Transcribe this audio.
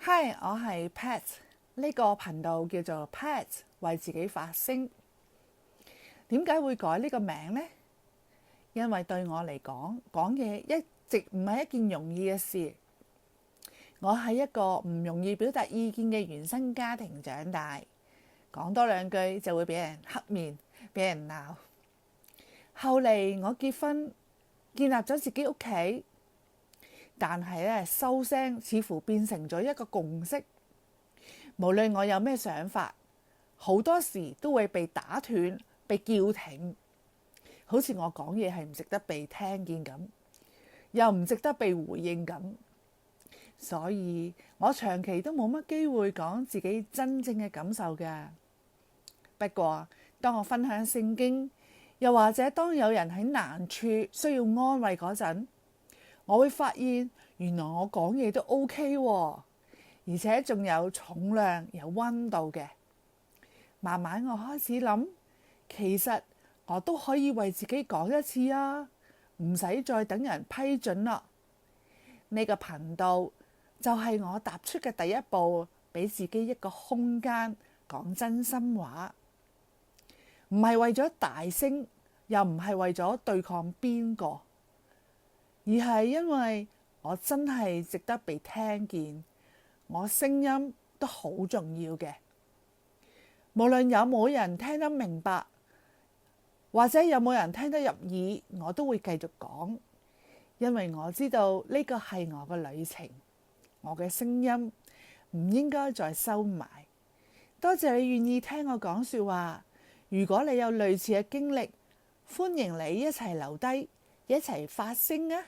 Hi，我係 Pat，呢個頻道叫做 Pat 為自己發聲。點解會改呢個名呢？因為對我嚟講，講嘢一直唔係一件容易嘅事。我喺一個唔容易表達意見嘅原生家庭長大，講多兩句就會俾人黑面，俾人鬧。後嚟我結婚，建立咗自己屋企。但係咧，收聲似乎變成咗一個共識。無論我有咩想法，好多時都會被打斷、被叫停，好似我講嘢係唔值得被聽見咁，又唔值得被回應咁。所以我長期都冇乜機會講自己真正嘅感受㗎。不過，當我分享聖經，又或者當有人喺難處需要安慰嗰陣，我會發現原來我講嘢都 OK 喎，而且仲有重量、有溫度嘅。慢慢我開始諗，其實我都可以為自己講一次啊，唔使再等人批准啦。呢個頻道就係我踏出嘅第一步，俾自己一個空間講真心話，唔係為咗大聲，又唔係為咗對抗邊個。而係因為我真係值得被聽見，我聲音都好重要嘅。無論有冇人聽得明白，或者有冇人聽得入耳，我都會繼續講，因為我知道呢個係我嘅旅程，我嘅聲音唔應該再收埋。多謝你願意聽我講說話。如果你有類似嘅經歷，歡迎你一齊留低，一齊發聲啊！